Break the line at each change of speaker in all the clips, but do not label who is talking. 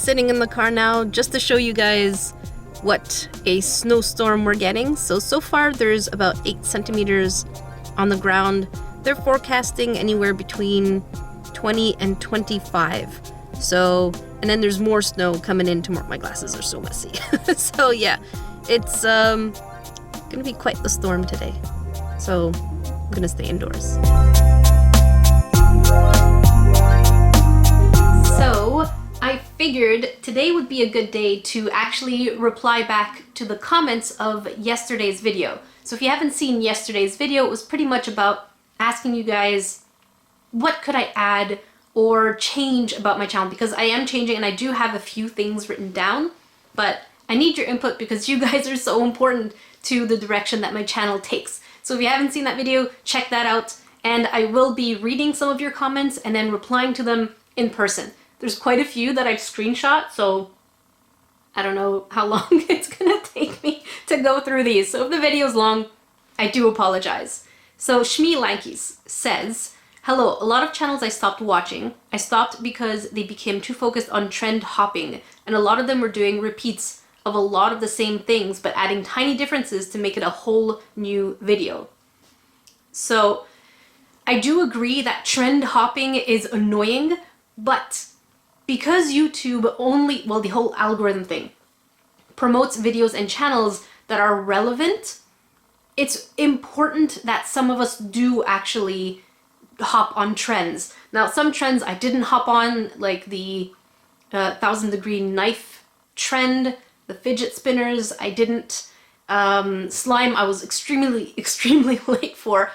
sitting in the car now just to show you guys what a snowstorm we're getting. So far there's about 8 centimeters on the ground. They're forecasting anywhere between 20 and 25. So, and then there's more snow coming in tomorrow. My glasses are so messy. So yeah, it's gonna be quite the storm today. So I'm gonna stay indoors. So I figured today would be a good day to actually reply back to the comments of yesterday's video. So if you haven't seen yesterday's video, it was pretty much about asking you guys what could I add or change about my channel, because I am changing and I do have a few things written down, but I need your input because you guys are so important to the direction that my channel takes. So if you haven't seen that video, check that out, and I will be reading some of your comments and then replying to them in person. There's quite a few that I've screenshot, so I don't know how long it's gonna take me to go through these. So if the video's long, I do apologize. So Shmi Lankies says, hello, a lot of channels I stopped watching. I stopped because they became too focused on trend hopping, and a lot of them were doing repeats of a lot of the same things, but adding tiny differences to make it a whole new video. So I do agree that trend hopping is annoying, but because YouTube only, well, the whole algorithm thing promotes videos and channels that are relevant, it's important that some of us do actually hop on trends. Now, some trends I didn't hop on, like the 1,000-degree knife trend, the fidget spinners, I didn't. Slime, I was extremely late for.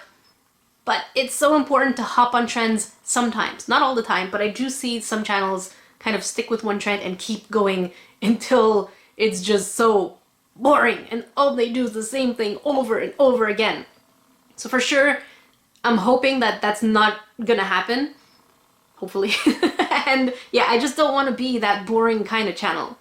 But it's so important to hop on trends sometimes. Not all the time, but I do see some channels kind of stick with one trend and keep going until it's just so boring and all they do is the same thing over and over again. So for sure, I'm hoping that that's not gonna happen. Hopefully. And yeah, I just don't want to be that boring kind of channel.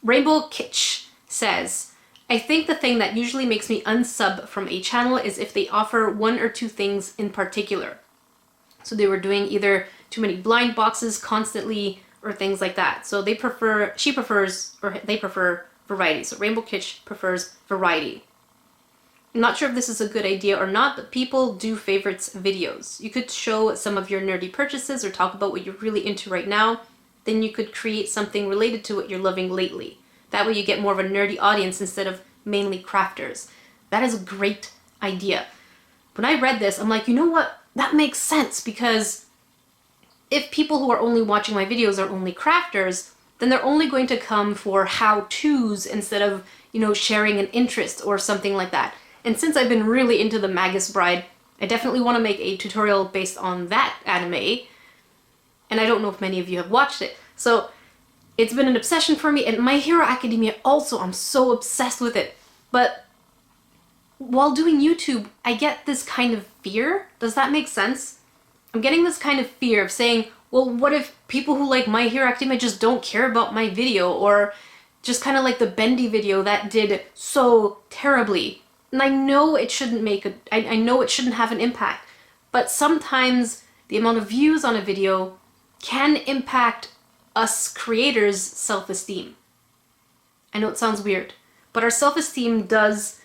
Rainbow Kitsch says, I think the thing that usually makes me unsub from a channel is if they offer 1 or 2 things in particular. So they were doing either too many blind boxes constantly or things like that. So they prefer, they prefer variety. So Rainbow Kitsch prefers variety. I'm not sure if this is a good idea or not, but people do favorites videos. You could show some of your nerdy purchases or talk about what you're really into right now. Then you could create something related to what you're loving lately. That way you get more of a nerdy audience instead of mainly crafters. That is a great idea. When I read this, I'm like, you know what? That makes sense, because if people who are only watching my videos are only crafters, then they're only going to come for how-tos instead of, you know, sharing an interest or something like that. And since I've been really into the Magus Bride, I definitely want to make a tutorial based on that anime. And I don't know if many of you have watched it. So it's been an obsession for me, and My Hero Academia also, I'm so obsessed with it. But while doing YouTube, I get this kind of fear. Does that make sense? I'm getting this kind of fear of saying, well, what if people who like My Hero Academia just don't care about my video, or just kind of like the Bendy video that did so terribly. And I know it shouldn't I know it shouldn't have an impact, but sometimes the amount of views on a video can impact us creators' self-esteem. I know it sounds weird, but our self-esteem does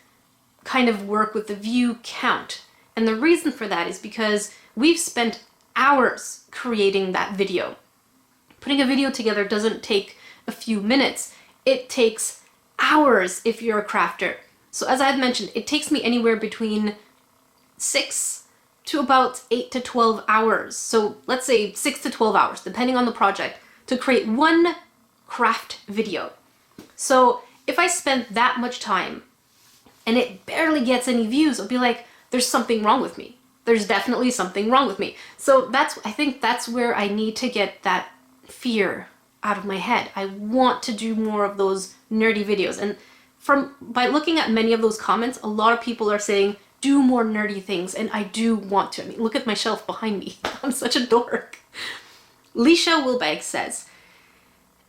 kind of work with the view count. And the reason for that is because we've spent hours creating that video. Putting a video together doesn't take a few minutes. It takes hours if you're a crafter. So as I had mentioned, it takes me anywhere between 6 to about 8 to 12 hours. So let's say 6 to 12 hours, depending on the project, to create one craft video. So if I spent that much time and it barely gets any views, I'll be like, there's something wrong with me. There's definitely something wrong with me. So I think that's where I need to get that fear out of my head. I want to do more of those nerdy videos. And by looking at many of those comments, a lot of people are saying, do more nerdy things, and I do want to. I mean, look at my shelf behind me. I'm such a dork. Leisha Wilbag says,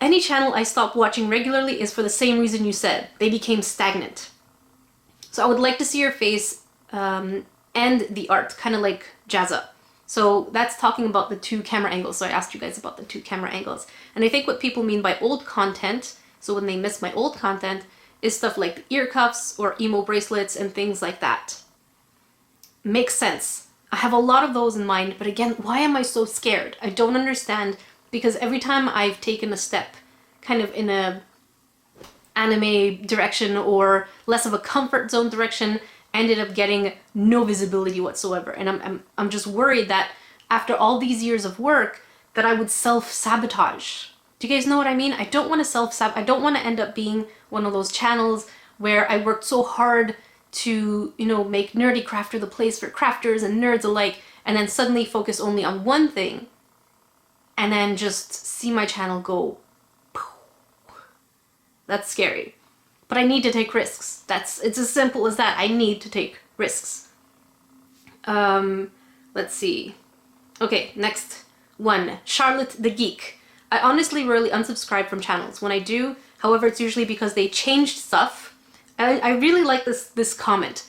any channel I stopped watching regularly is for the same reason you said. They became stagnant. So I would like to see your face and the art, kind of like Jazza. So that's talking about the 2 camera angles. So I asked you guys about the 2 camera angles. And I think what people mean by old content, so when they miss my old content, is stuff like the ear cuffs or emo bracelets and things like that. Makes sense. I have a lot of those in mind, but again, why am I so scared? I don't understand, because every time I've taken a step kind of in a anime direction or less of a comfort zone direction, I ended up getting no visibility whatsoever. And I'm just worried that after all these years of work that I would self-sabotage. Do you guys know what I mean? I don't want to I don't want to end up being one of those channels where I worked so hard to, you know, make Nerdecrafter the place for crafters and nerds alike, and then suddenly focus only on one thing and then just see my channel go poof. That's scary. But I need to take risks. It's as simple as that. I need to take risks. Let's see. Okay, next one. Charlotte the Geek. I honestly rarely unsubscribe from channels. When I do, however, it's usually because they changed stuff. I really like this comment.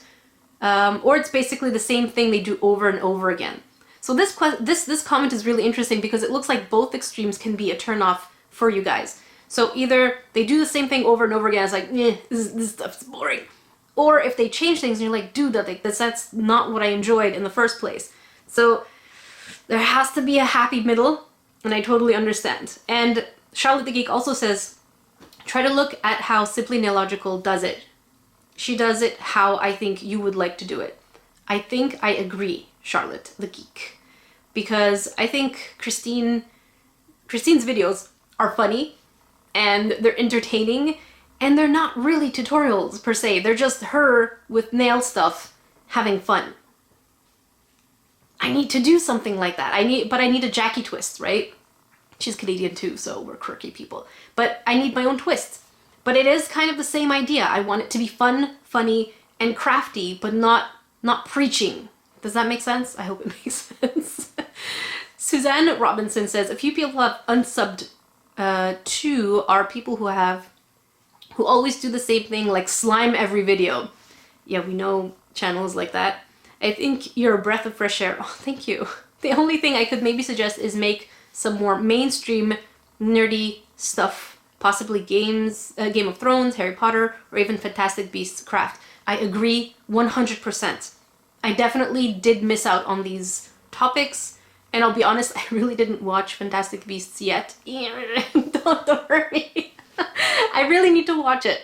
Or it's basically the same thing they do over and over again. So this comment is really interesting because it looks like both extremes can be a turnoff for you guys. So either they do the same thing over and over again, it's like, eh, this stuff's boring. Or if they change things and you're like, dude, that's not what I enjoyed in the first place. So there has to be a happy middle, and I totally understand. And Charlotte the Geek also says, try to look at how Simply Nailogical does it. She does it how I think you would like to do it. I think I agree, Charlotte the Geek. Because I think Christine's videos are funny, and they're entertaining, and they're not really tutorials per se. They're just her with nail stuff having fun. I need to do something like that. But I need a Jackie twist, right? She's Canadian too, so we're quirky people. But I need my own twist. But it is kind of the same idea. I want it to be fun, funny, and crafty, but not preaching. Does that make sense? I hope it makes sense. Suzanne Robinson says, a few people have unsubbed to are people who always do the same thing, like slime every video. Yeah, we know channels like that. I think you're a breath of fresh air. Oh, thank you. The only thing I could maybe suggest is make some more mainstream nerdy stuff, possibly games, Game of Thrones, Harry Potter, or even Fantastic Beasts craft. I agree 100%. I definitely did miss out on these topics, and I'll be honest, I really didn't watch Fantastic Beasts yet. Don't hurt me. I really need to watch it.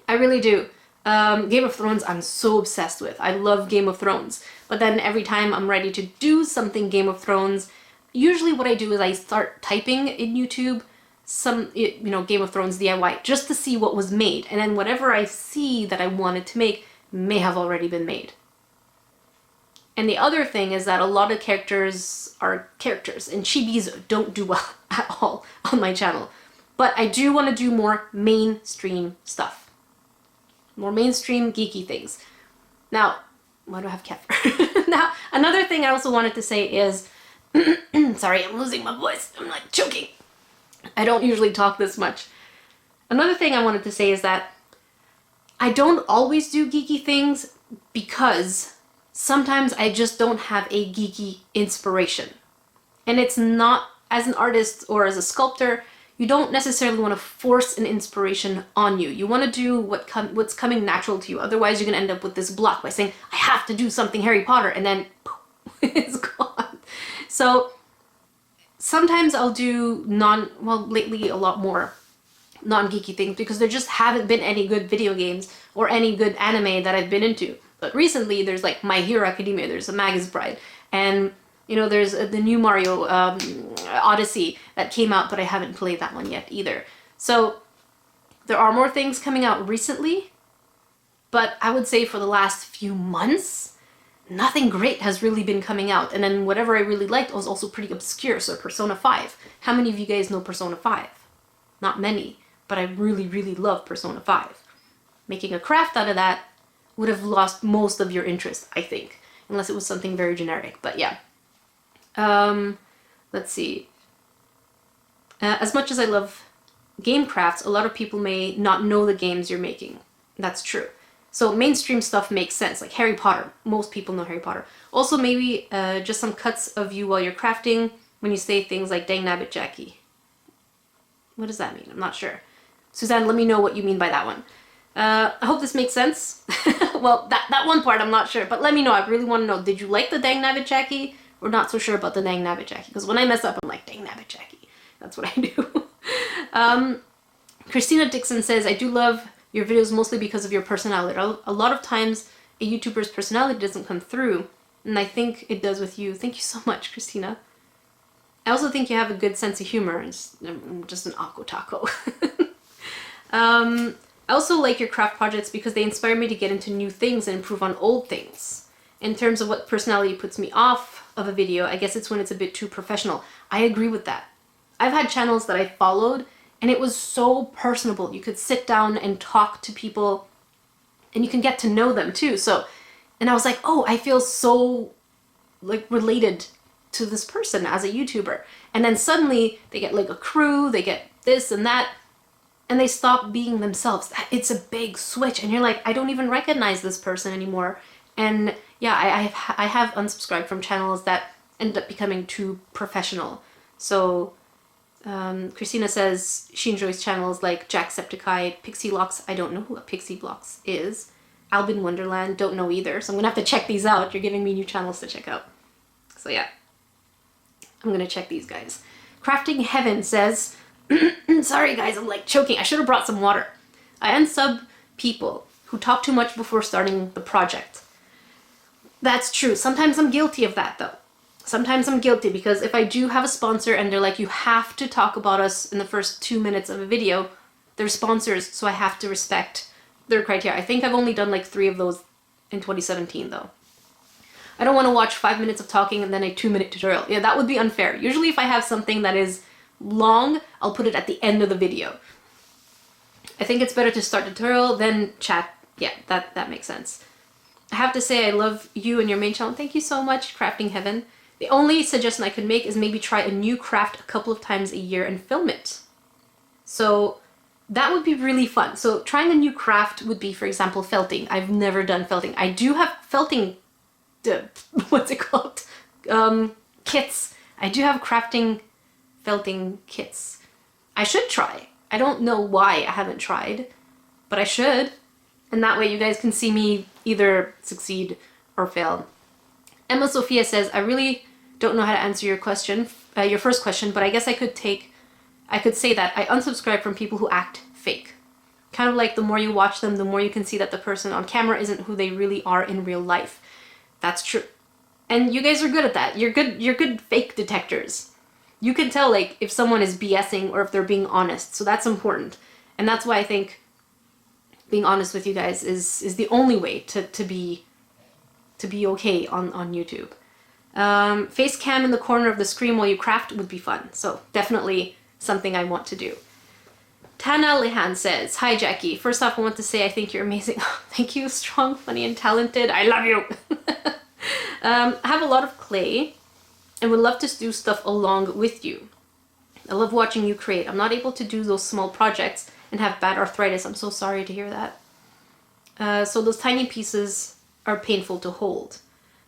I really do. Game of Thrones I'm so obsessed with. I love Game of Thrones. But then every time I'm ready to do something Game of Thrones, usually what I do is I start typing in YouTube some, you know, Game of Thrones DIY just to see what was made. And then whatever I see that I wanted to make may have already been made. And the other thing is that a lot of characters are characters, and chibis don't do well at all on my channel. But I do want to do more mainstream stuff. More mainstream geeky things. Now, why do I have kefir? Now, another thing I also wanted to say is, sorry, I'm losing my voice. I'm like choking. I don't usually talk this much. Another thing I wanted to say is that I don't always do geeky things because sometimes I just don't have a geeky inspiration. And it's not, as an artist or as a sculptor, you don't necessarily want to force an inspiration on you. You want to do what's coming natural to you. Otherwise, you're going to end up with this block by saying, I have to do something Harry Potter, and then poof, it's gone. So sometimes I'll do lately a lot more non-geeky things because there just haven't been any good video games or any good anime that I've been into. But recently there's like My Hero Academia, there's a Magus Bride, and you know, there's the new Mario Odyssey that came out, but I haven't played that one yet either. So there are more things coming out recently, but I would say for the last few months, nothing great has really been coming out. And then whatever I really liked was also pretty obscure, so Persona 5. How many of you guys know Persona 5? Not many, but I really, really love Persona 5. Making a craft out of that would have lost most of your interest, I think, unless it was something very generic, but yeah. Let's see. As much as I love game crafts, a lot of people may not know the games you're making. That's true. So mainstream stuff makes sense, like Harry Potter. Most people know Harry Potter. Also maybe just some cuts of you while you're crafting when you say things like dang nabbit Jackie. What does that mean? I'm not sure. Suzanne, let me know what you mean by that one. I hope this makes sense. Well, that one part I'm not sure, but let me know. I really want to know, did you like the dang nabbit Jackie? Or not so sure about the dang nabbit Jackie? Because when I mess up, I'm like, dang nabbit Jackie. That's what I do. Christina Dixon says, I do love your videos mostly because of your personality. A lot of times a YouTuber's personality doesn't come through, and I think it does with you. Thank you so much, Christina. I also think you have a good sense of humor. I'm just an aqua taco. I also like your craft projects because they inspire me to get into new things and improve on old things. In terms of what personality puts me off of a video, I guess it's when it's a bit too professional. I agree with that. I've had channels that I followed and it was so personable. You could sit down and talk to people and you can get to know them too. And I was like, oh, I feel so like related to this person as a YouTuber. And then suddenly they get like a crew, they get this and that, and they stop being themselves. It's a big switch and you're like, I don't even recognize this person anymore. And yeah, I have unsubscribed from channels that end up becoming too professional. So Christina says she enjoys channels like Jacksepticeye, Pixie Locks. I don't know who a Pixie Blocks is. Albin Wonderland, don't know either. So I'm gonna have to check these out. You're giving me new channels to check out. So yeah, I'm gonna check these guys. Crafting Heaven says, sorry guys, I'm like choking. I should have brought some water. I unsub people who talk too much before starting the project. That's true. Sometimes I'm guilty of that though. Sometimes I'm guilty because if I do have a sponsor and they're like, you have to talk about us in the first 2 minutes of a video, they're sponsors, so I have to respect their criteria. I think I've only done like 3 of those in 2017 though. I don't want to watch 5 minutes of talking and then a 2-minute tutorial. Yeah, that would be unfair. Usually if I have something that is long, I'll put it at the end of the video. I think it's better to start the tutorial, then chat. Yeah, that makes sense. I have to say I love you and your main channel. Thank you so much, Crafting Heaven. The only suggestion I could make is maybe try a new craft a couple of times a year and film it. So that would be really fun. So trying a new craft would be, for example, felting. I've never done felting. I do have felting, what's it called? Kits. I do have crafting felting kits. I should try. I don't know why I haven't tried, but I should. And that way you guys can see me either succeed or fail. Emma Sophia says, I really don't know how to answer your question, your first question, but I guess I could say that I unsubscribe from people who act fake. Kind of like the more you watch them, the more you can see that the person on camera isn't who they really are in real life. That's true. And you guys are good at that. You're good fake detectors. You can tell like if someone is BSing or if they're being honest. So that's important. And that's why I think being honest with you guys is the only way to be okay on YouTube. Face cam in the corner of the screen while you craft would be fun. So definitely something I want to do. Tana Lehan says, hi Jackie. First off, I want to say I think you're amazing. Thank you, strong, funny, and talented. I love you. I have a lot of clay and would love to do stuff along with you. I love watching you create. I'm not able to do those small projects and have bad arthritis. I'm so sorry to hear that. So those tiny pieces are painful to hold.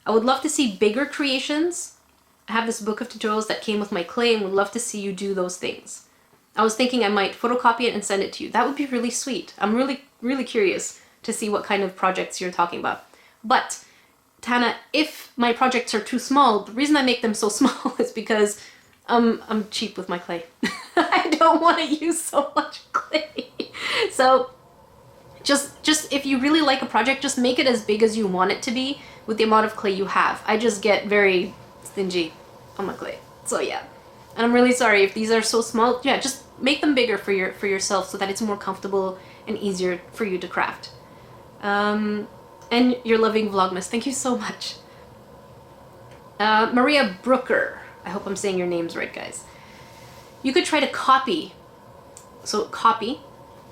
I would love to see bigger creations. I have this book of tutorials that came with my clay and would love to see you do those things. I was thinking I might photocopy it and send it to you. That would be really sweet. I'm really curious to see what kind of projects you're talking about. But Tana, if my projects are too small, the reason I make them so small is because I'm cheap with my clay. I don't want to use so much clay. So just if you really like a project, just make it as big as you want it to be with the amount of clay you have. I just get very stingy on my clay. So yeah. And I'm really sorry if these are so small. Yeah, just make them bigger for yourself so that it's more comfortable and easier for you to craft. And you're loving Vlogmas. Thank you so much. Maria Brooker. I hope I'm saying your names right, guys. You could try to copy. So copy.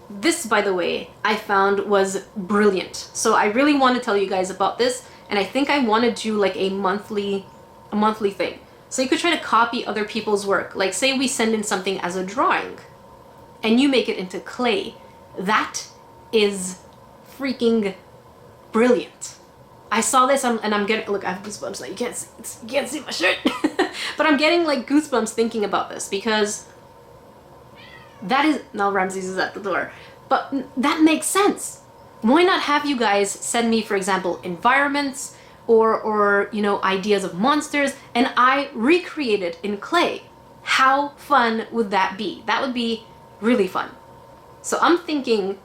This, by the way, I found was brilliant. So I really want to tell you guys about this, and I think I want to do like a monthly thing. So you could try to copy other people's work. Like say we send in something as a drawing and you make it into clay. That is freaking brilliant. I saw this and I'm getting, look, I have goosebumps. Like, you can't see my shirt. But I'm getting like goosebumps thinking about this because that is, now Ramses is at the door, but that makes sense. Why not have you guys send me, for example, environments or you know, ideas of monsters, and I recreate it in clay? How fun would that be? That would be really fun. So I'm thinking,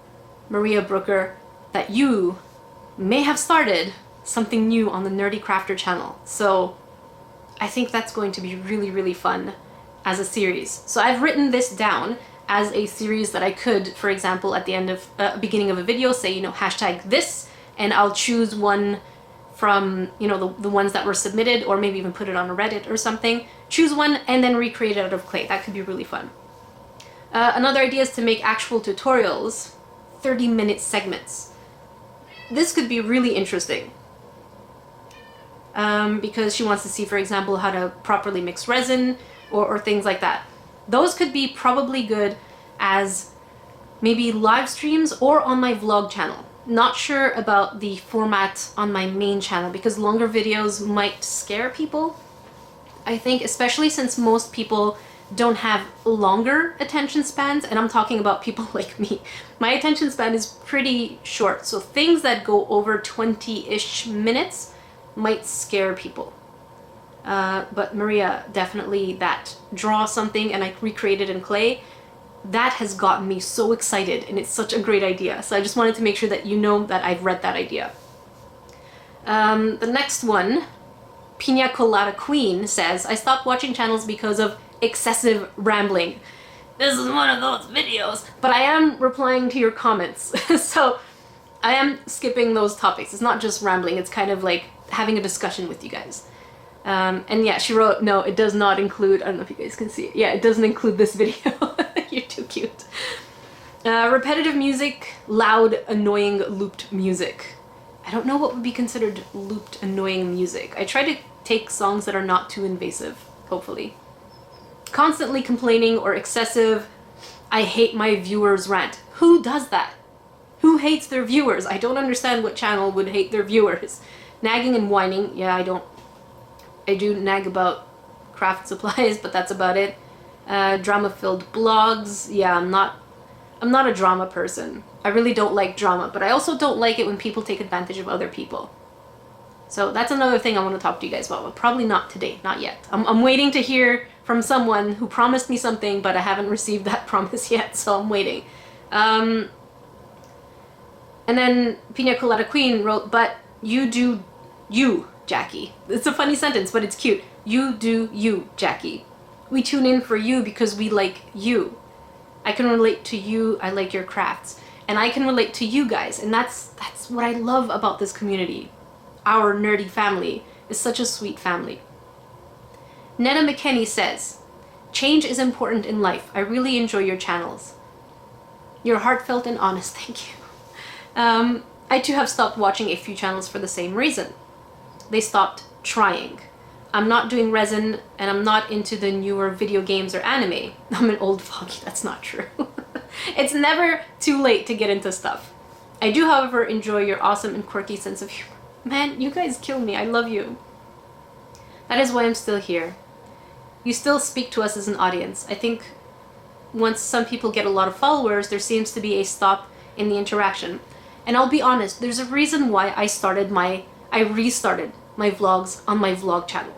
Maria Brooker, that you may have started something new on the Nerdecrafter channel. So I think that's going to be really, really fun as a series. So I've written this down as a series that I could, for example, at the end of beginning of a video, say, you know, hashtag this, and I'll choose one from, you know, the ones that were submitted, or maybe even put it on a Reddit or something. Choose one and then recreate it out of clay. That could be really fun. Another idea is to make actual tutorials, 30-minute segments. This could be really interesting. Because she wants to see, for example, how to properly mix resin or things like that. Those could be probably good as maybe live streams or on my vlog channel. Not sure about the format on my main channel because longer videos might scare people. I think, especially since most people don't have longer attention spans, and I'm talking about people like me. My attention span is pretty short, so things that go over 20-ish minutes might scare people. But Maria, definitely that draw something and I recreate it in clay, that has gotten me so excited, and it's such a great idea. So I just wanted to make sure that you know that I've read that idea. The next one, Pina Colada Queen says, I stopped watching channels because of excessive rambling. This is one of those videos, but I am replying to your comments. So I am skipping those topics. It's not just rambling, it's kind of like having a discussion with you guys. And yeah, she wrote, no, it does not include, I don't know if you guys can see it. Yeah, it doesn't include this video. You're too cute. Repetitive music, loud, annoying, looped music. I don't know what would be considered looped, annoying music. I try to take songs that are not too invasive, hopefully. Constantly complaining or excessive, I hate my viewers rant. Who does that? Who hates their viewers? I don't understand what channel would hate their viewers. Nagging and whining, yeah, I do nag about craft supplies, but that's about it. Drama-filled blogs, yeah, I'm not a drama person. I really don't like drama, but I also don't like it when people take advantage of other people. So that's another thing I want to talk to you guys about, but probably not today, not yet. I'm waiting to hear from someone who promised me something, but I haven't received that promise yet, so I'm waiting. And then Pina Colada Queen wrote, but you do you, Jackie. It's a funny sentence, but it's cute. You do you, Jackie. We tune in for you because we like you. I can relate to you, I like your crafts. And I can relate to you guys, and that's what I love about this community. Our nerdy family is such a sweet family. Netta McKenney says, change is important in life. I really enjoy your channels. You're heartfelt and honest, thank you. I too have stopped watching a few channels for the same reason. They stopped trying. I'm not doing resin, and I'm not into the newer video games or anime. I'm an old foggy, that's not true. It's never too late to get into stuff. I do, however, enjoy your awesome and quirky sense of humor. Man, you guys kill me, I love you. That is why I'm still here. You still speak to us as an audience. I think once some people get a lot of followers, there seems to be a stop in the interaction. And I'll be honest, there's a reason why I restarted my vlogs on my vlog channel.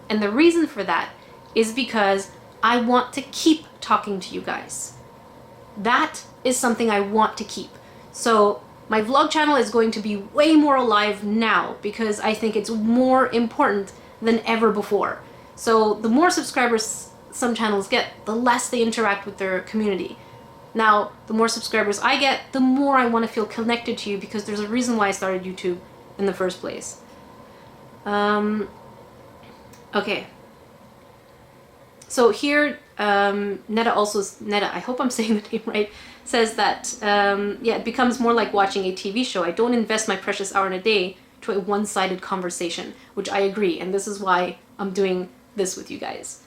And the reason for that is because I want to keep talking to you guys. That is something I want to keep. So my vlog channel is going to be way more alive now because I think it's more important than ever before. So the more subscribers some channels get, the less they interact with their community. Now, the more subscribers I get, the more I want to feel connected to you because there's a reason why I started YouTube in the first place. Okay. So here, Netta, I hope I'm saying the name right, says that, yeah, it becomes more like watching a TV show. I don't invest my precious hour in a day to a one-sided conversation, which I agree, and this is why I'm doing this with you guys.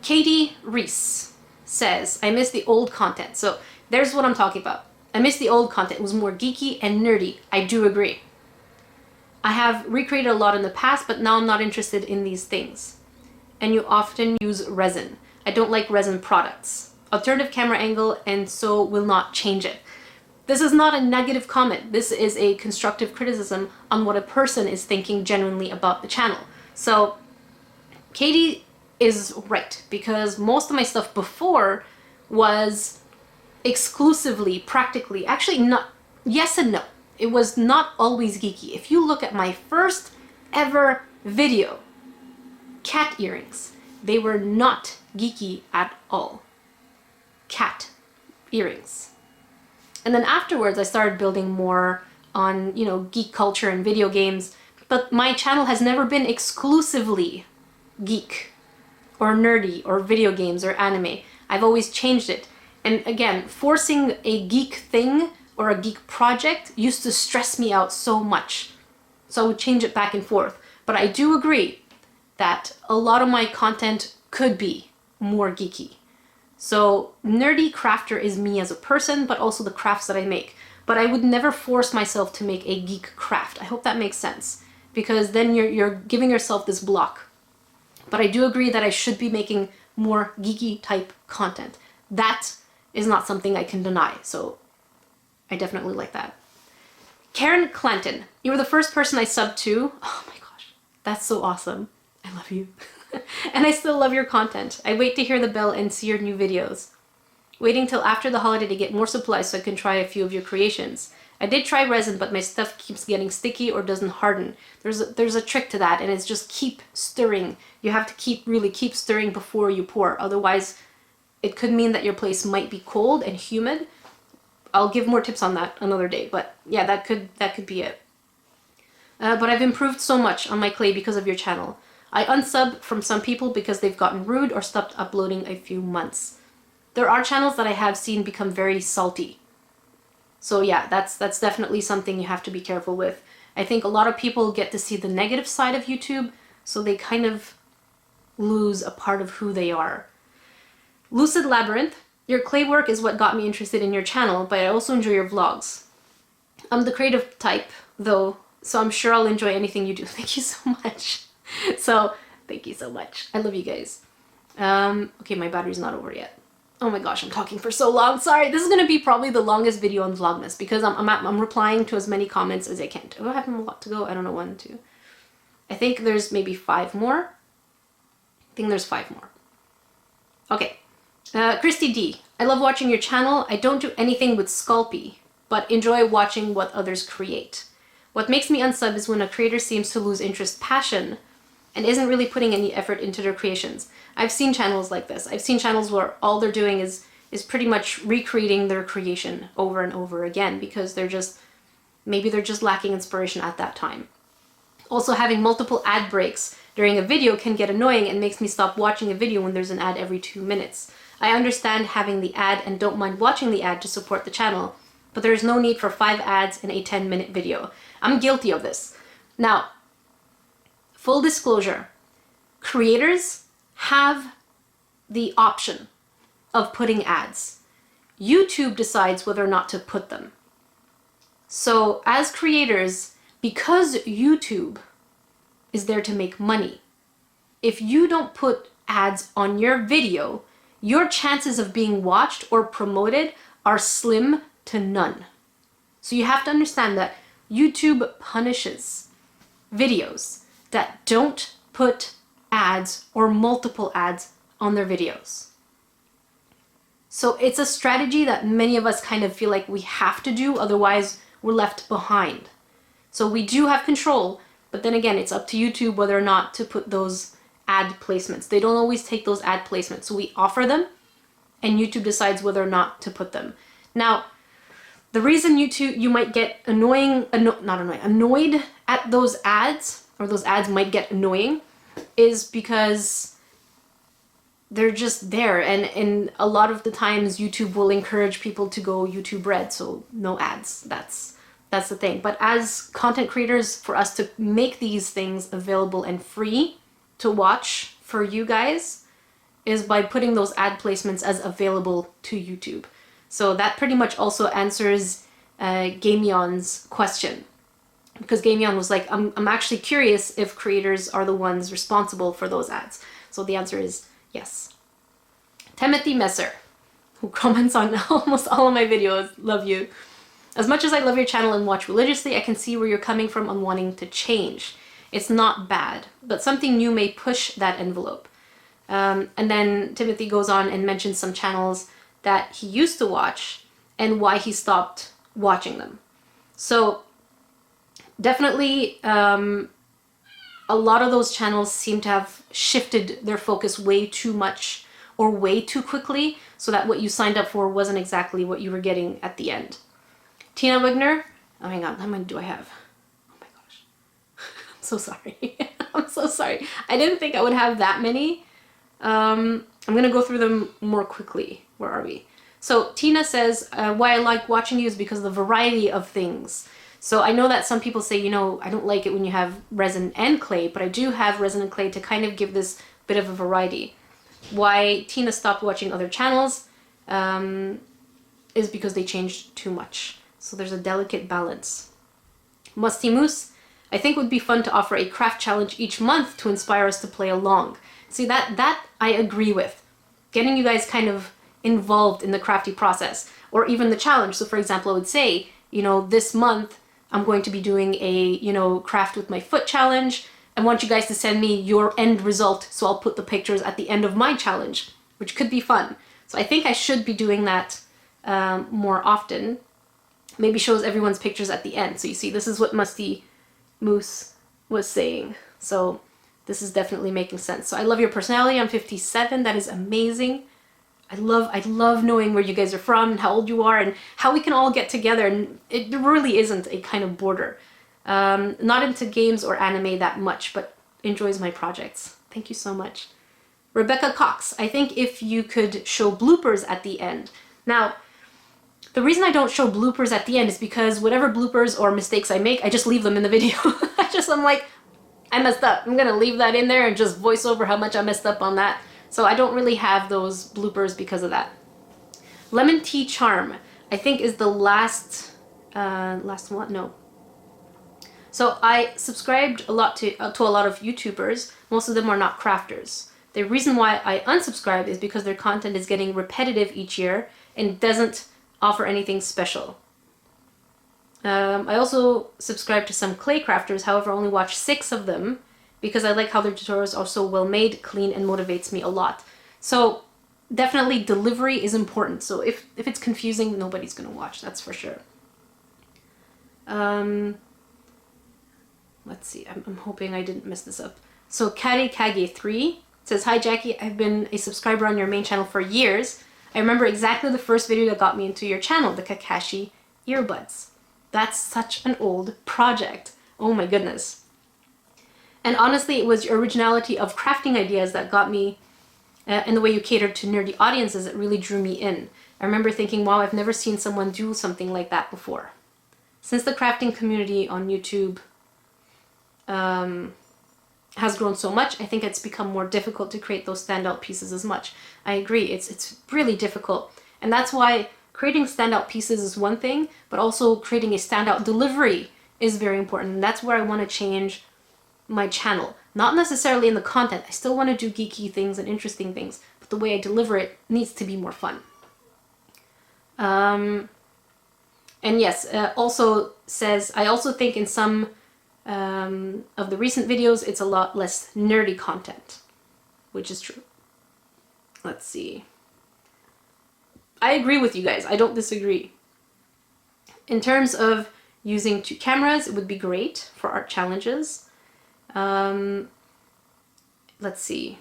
Katie Reese says, I miss the old content. So there's what I'm talking about. I miss the old content. It was more geeky and nerdy. I do agree. I have recreated a lot in the past, but now I'm not interested in these things. And you often use resin. I don't like resin products. Alternative camera angle, and so will not change it. This is not a negative comment. This is a constructive criticism on what a person is thinking genuinely about the channel. So Katie is right, because most of my stuff before was exclusively, practically, actually not, yes and no. It was not always geeky. If you look at my first ever video, cat earrings, they were not geeky at all. Cat earrings. And then afterwards I started building more on, you know, geek culture and video games, but my channel has never been exclusively geek or nerdy or video games or anime. I've always changed it. And again, forcing a geek thing or a geek project used to stress me out so much. So I would change it back and forth. But I do agree that a lot of my content could be more geeky. So Nerdecrafter is me as a person, but also the crafts that I make. But I would never force myself to make a geek craft. I hope that makes sense, because then you're giving yourself this block. But I do agree that I should be making more geeky type content. That is not something I can deny. So I definitely like that. Karen Clanton, you were the first person I subbed to. Oh my gosh, that's so awesome. I love you. And I still love your content. I wait to hear the bell and see your new videos. Waiting till after the holiday to get more supplies so I can try a few of your creations. I did try resin, but my stuff keeps getting sticky or doesn't harden. There's a trick to that, and it's just keep stirring. You have to really keep stirring before you pour. Otherwise, it could mean that your place might be cold and humid. I'll give more tips on that another day, but yeah, that could be it. But I've improved so much on my clay because of your channel. I unsub from some people because they've gotten rude or stopped uploading a few months. There are channels that I have seen become very salty. So yeah, that's definitely something you have to be careful with. I think a lot of people get to see the negative side of YouTube, so they kind of lose a part of who they are. Lucid Labyrinth, your clay work is what got me interested in your channel, but I also enjoy your vlogs. I'm the creative type, though, so I'm sure I'll enjoy anything you do. Thank you so much. So, thank you so much. I love you guys. Okay, my battery's not over yet. Oh my gosh, I'm talking for so long. Sorry, this is gonna be probably the longest video on Vlogmas because I'm replying to as many comments as I can. Do I have a lot to go? I don't know, 1, 2. I think there's maybe 5 more. I think there's 5 more. Okay. Christy D, I love watching your channel. I don't do anything with Sculpey, but enjoy watching what others create. What makes me unsub is when a creator seems to lose interest, passion, and isn't really putting any effort into their creations. I've seen channels like this. I've seen channels where all they're doing is pretty much recreating their creation over and over again because maybe they're just lacking inspiration at that time. Also, having multiple ad breaks during a video can get annoying and makes me stop watching a video when there's an ad every 2 minutes. I understand having the ad and don't mind watching the ad to support the channel, but there is no need for 5 ads in a 10-minute video. I'm guilty of this. Now, full disclosure, creators have the option of putting ads. YouTube decides whether or not to put them. So as creators, because YouTube is there to make money, if you don't put ads on your video, your chances of being watched or promoted are slim to none. So you have to understand that YouTube punishes videos that don't put ads or multiple ads on their videos. So it's a strategy that many of us kind of feel like we have to do, otherwise we're left behind. So we do have control, but then again, it's up to YouTube whether or not to put those ad placements. They don't always take those ad placements. So we offer them and YouTube decides whether or not to put them. Now, the reason you might get annoyed at those ads, or those ads might get annoying, is because they're just there, and a lot of the times YouTube will encourage people to go YouTube Red, so no ads. That's the thing. But as content creators, for us to make these things available and free to watch for you guys is by putting those ad placements as available to YouTube. So that pretty much also answers Gamion's question. Because Gamion was like, I'm actually curious if creators are the ones responsible for those ads. So the answer is yes. Timothy Messer, who comments on almost all of my videos, love you. As much as I love your channel and watch religiously, I can see where you're coming from on wanting to change. It's not bad, but something new may push that envelope. And then Timothy goes on and mentions some channels that he used to watch and why he stopped watching them. So definitely a lot of those channels seem to have shifted their focus way too much or way too quickly, so that what you signed up for wasn't exactly what you were getting at the end. Tina Wigner, oh hang on, how many do I have? Oh my gosh, I'm so sorry. I'm so sorry. I didn't think I would have that many. I'm gonna go through them more quickly. Where are we? So Tina says, why I like watching you is because of the variety of things. So I know that some people say, you know, I don't like it when you have resin and clay, but I do have resin and clay to kind of give this bit of a variety. Why Tina stopped watching other channels is because they changed too much. So there's a delicate balance. Musty Moose, I think would be fun to offer a craft challenge each month to inspire us to play along. See, that I agree with. Getting you guys kind of involved in the crafty process, or even the challenge. So for example, I would say, you know, this month I'm going to be doing a, you know, craft with my foot challenge. I want you guys to send me your end result, so I'll put the pictures at the end of my challenge, which could be fun. So I think I should be doing that more often. Maybe shows everyone's pictures at the end. So you see, this is what Musty Moose was saying. So this is definitely making sense. So I love your personality. I'm 57. That is amazing. I love knowing where you guys are from and how old you are and how we can all get together. And it really isn't a kind of border. Not into games or anime that much, but enjoys my projects. Thank you so much. Rebecca Cox, I think if you could show bloopers at the end. Now, the reason I don't show bloopers at the end is because whatever bloopers or mistakes I make, I just leave them in the video. I'm like, I messed up. I'm gonna leave that in there and just voice over how much I messed up on that. So I don't really have those bloopers because of that. Lemon Tea Charm, I think is the last one, no. So I subscribed a lot to a lot of YouTubers. Most of them are not crafters. The reason why I unsubscribed is because their content is getting repetitive each year and doesn't offer anything special. I also subscribe to some clay crafters, however I only watch 6 of them because I like how their tutorials are so well made, clean, and motivates me a lot. So definitely delivery is important. So if it's confusing, nobody's gonna watch, that's for sure. Let's see, I'm hoping I didn't mess this up. So Karikage3 says, hi Jackie, I've been a subscriber on your main channel for years. I remember exactly the first video that got me into your channel, the Kakashi earbuds. That's such an old project. Oh my goodness. And honestly, it was your originality of crafting ideas that got me, and the way you catered to nerdy audiences that really drew me in. I remember thinking, wow, I've never seen someone do something like that before. Since the crafting community on YouTube has grown so much, I think it's become more difficult to create those standout pieces as much. I agree, it's really difficult. And that's why creating standout pieces is one thing, but also creating a standout delivery is very important. And that's where I want to change my channel. Not necessarily in the content. I still want to do geeky things and interesting things, but the way I deliver it needs to be more fun. And yes, also says, I also think in some of the recent videos, it's a lot less nerdy content, which is true. Let's see. I agree with you guys. I don't disagree. In terms of using 2 cameras, it would be great for art challenges. Let's see.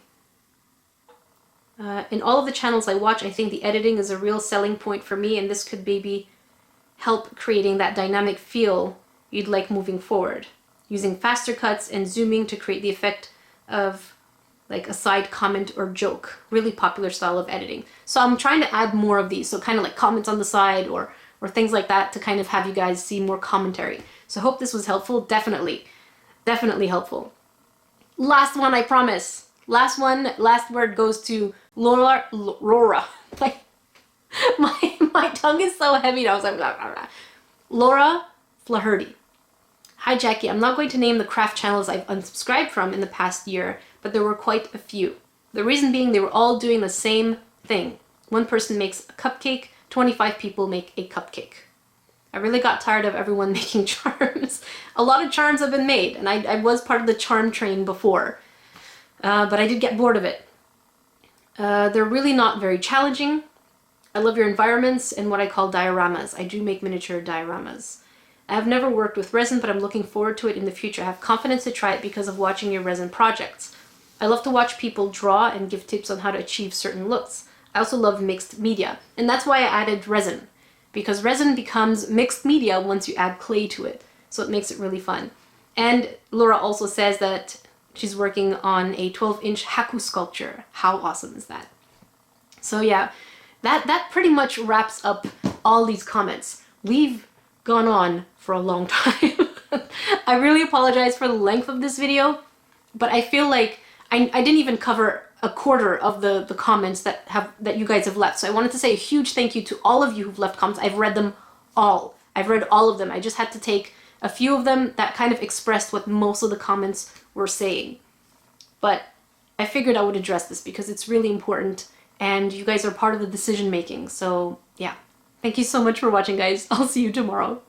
In all of the channels I watch, I think the editing is a real selling point for me, and this could maybe help creating that dynamic feel you'd like moving forward. Using faster cuts and zooming to create the effect of like a side comment or joke. Really popular style of editing. So I'm trying to add more of these. So kind of like comments on the side or things like that to kind of have you guys see more commentary. So I hope this was helpful. Definitely. Definitely helpful. Last one, I promise. Last one, last word goes to Laura. my tongue is so heavy now. I was like, blah, blah, blah. Laura Flaherty. Hi Jackie, I'm not going to name the craft channels I've unsubscribed from in the past year, but there were quite a few. The reason being they were all doing the same thing. One person makes a cupcake, 25 people make a cupcake. I really got tired of everyone making charms. A lot of charms have been made, and I was part of the charm train before, but I did get bored of it. They're really not very challenging. I love your environments and what I call dioramas. I do make miniature dioramas. I have never worked with resin, but I'm looking forward to it in the future. I have confidence to try it because of watching your resin projects. I love to watch people draw and give tips on how to achieve certain looks. I also love mixed media, and that's why I added resin, because resin becomes mixed media once you add clay to it, so it makes it really fun. And Laura also says that she's working on a 12-inch haku sculpture. How awesome is that? So yeah, that pretty much wraps up all these comments. We've gone on for a long time. I really apologize for the length of this video, but I feel like I didn't even cover a quarter of the comments that you guys have left. So I wanted to say a huge thank you to all of you who've left comments. I've read them all. I've read all of them. I just had to take a few of them that kind of expressed what most of the comments were saying. But I figured I would address this because it's really important and you guys are part of the decision making. So yeah, thank you so much for watching, guys. I'll see you tomorrow.